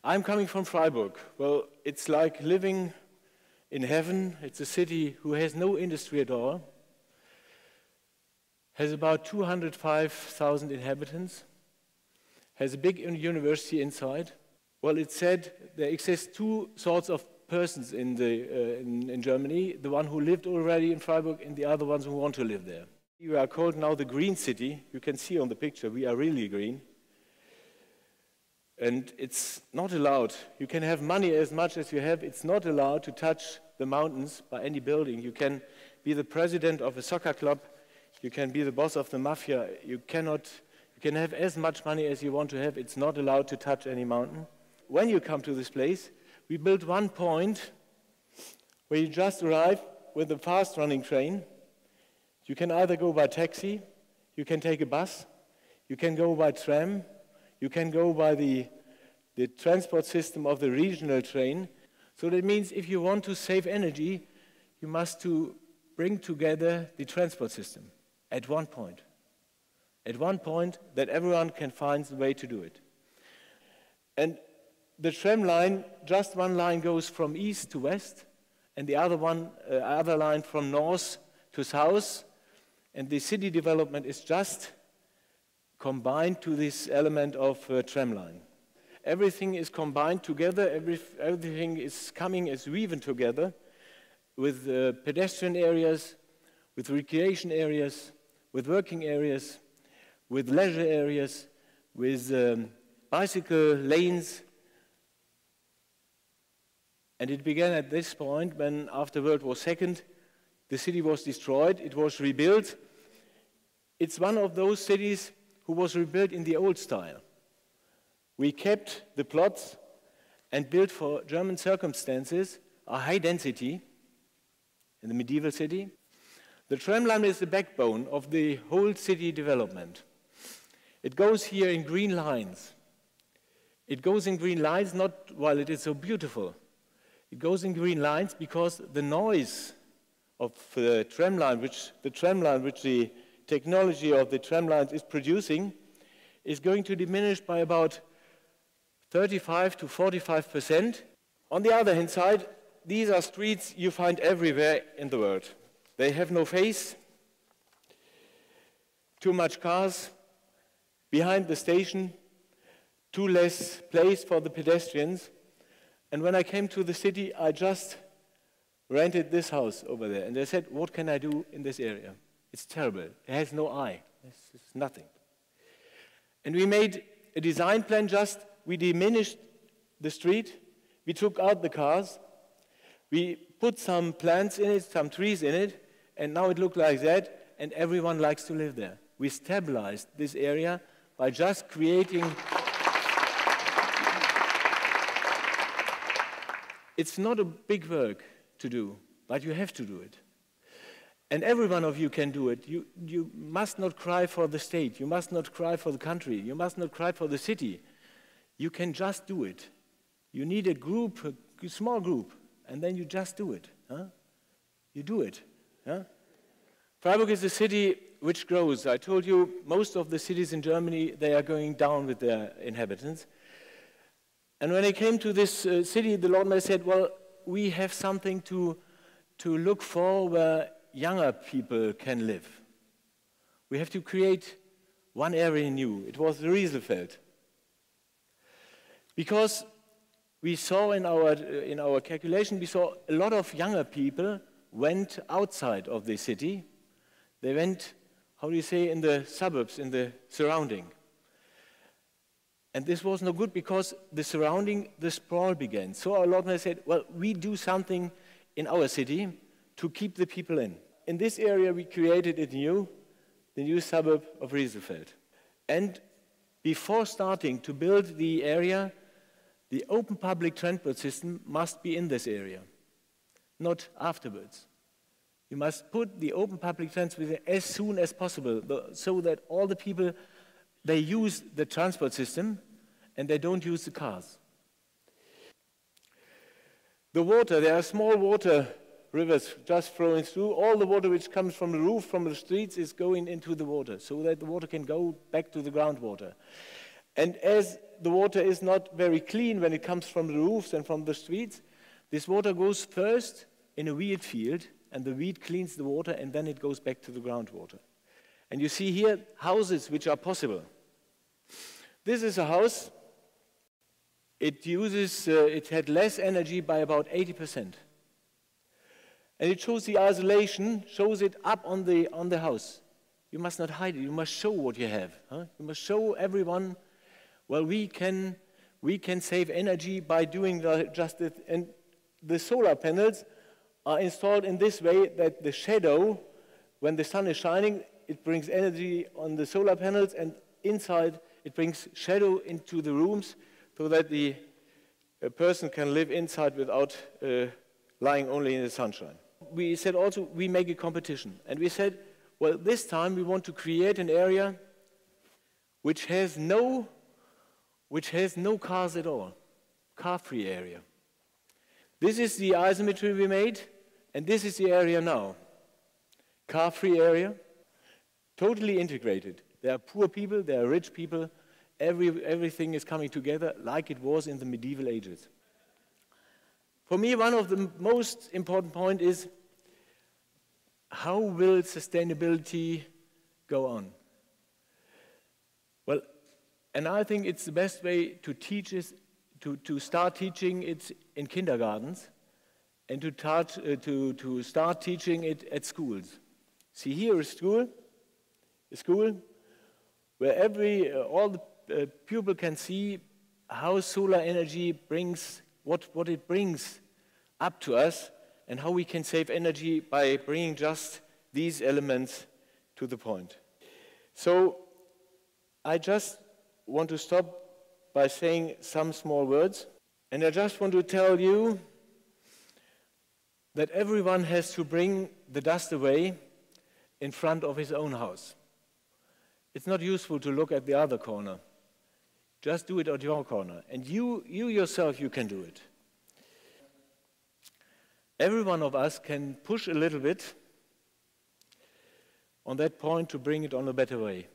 I'm coming from Freiburg. Well, it's like living in heaven. It's a city who has no industry at all, has about 205,000 inhabitants, has a big university inside. Well, it's said there exist two sorts of persons in Germany, the one who lived already in Freiburg and the other ones who want to live there. We are called now the Green City. You can see on the picture, we are really green. And it's not allowed. You can have money as much as you have. It's not allowed to touch the mountains by any building. You can be the president of a soccer club. You can be the boss of the mafia. You can have as much money as you want to have. It's not allowed to touch any mountain. When you come to this place, we built one point where you just arrive with a fast-running train. You can either go by taxi, you can take a bus, you can go by tram, you can go by the transport system of the regional train. So that means if you want to save energy, you must bring together the transport system at one point. At one point that everyone can find the way to do it. And the tram line, just one line goes from east to west, and the other line from north to south, and the city development is just combined to this element of tram line. Everything is combined together, everything is coming as woven together with pedestrian areas, with recreation areas, with working areas, with leisure areas, with bicycle lanes. And it began at this point when, after World War II, the city was destroyed, it was rebuilt. It's one of those cities who was rebuilt in the old style. We kept the plots and built for German circumstances a high density in the medieval city. The tram line is the backbone of the whole city development. It goes here in green lines. It goes in green lines not while it is so beautiful. It goes in green lines because the noise of the tram line, which the technology of the tram lines is producing, is going to diminish by about 35 to 45%. On the other hand side, these are streets you find everywhere in the world. They have no face, too much cars, behind the station, too less place for the pedestrians. And when I came to the city, I just rented this house over there. And I said, what can I do in this area? It's terrible. It has no eye. It's nothing. And we made a design plan we diminished the street, we took out the cars, we put some plants in it, some trees in it, and now it looked like that, and everyone likes to live there. We stabilized this area by just creating... It's not a big work to do, but you have to do it. And every one of you can do it. You must not cry for the state. You must not cry for the country. You must not cry for the city. You can just do it. You need a group, a small group, and then you just do it. Huh? You do it. Huh? Freiburg is a city which grows. I told you most of the cities in Germany, they are going down with their inhabitants. And when I came to this city, the Lord Mayor said, well, we have something to look for where younger people can live. We have to create one area new. It was the Rieselfeld. Because we saw in our calculation, we saw a lot of younger people went outside of the city. They went, how do you say, in the suburbs, in the surrounding. And this was no good because the surrounding, the sprawl began. So our Lord Mayor said, well, we do something in our city to keep the people in. In this area, we created the new suburb of Rieselfeld. And before starting to build the area, the open public transport system must be in this area, not afterwards. You must put the open public transport as soon as possible so that all the people, they use the transport system and they don't use the cars. The water, there are small water rivers just flowing through. All the water which comes from the roof, from the streets, is going into the water so that the water can go back to the groundwater. And as the water is not very clean when it comes from the roofs and from the streets, this water goes first in a wheat field, and the wheat cleans the water, and then it goes back to the groundwater. And you see here houses which are possible. This is a house. It had less energy by about 80%. And it shows the isolation, shows it up on the house. You must not hide it. You must show what you have. Huh? You must show everyone, well, we can save energy by doing just it. And the solar panels are installed in this way that the shadow, when the sun is shining, it brings energy on the solar panels, and inside it brings shadow into the rooms so that a person can live inside without lying only in the sunshine. We said also we make a competition, and we said, well, this time we want to create an area which has no cars at all, car-free area. This is the isometry we made, and this is the area now. Car-free area, totally integrated. There are poor people, there are rich people, everything is coming together like it was in the medieval ages. For me, one of the most important points is, how will sustainability go on? Well, and I think it's the best way to teach is to start teaching it in kindergartens and to start teaching it at schools. See, here is a school where all the pupil can see how solar energy brings, what it brings up to us, and how we can save energy by bringing just these elements to the point. So I just want to stop by saying some small words, and I just want to tell you that everyone has to bring the dust away in front of his own house. It's not useful to look at the other corner. Just do it at your corner, and you yourself, you can do it. Every one of us can push a little bit on that point to bring it on a better way.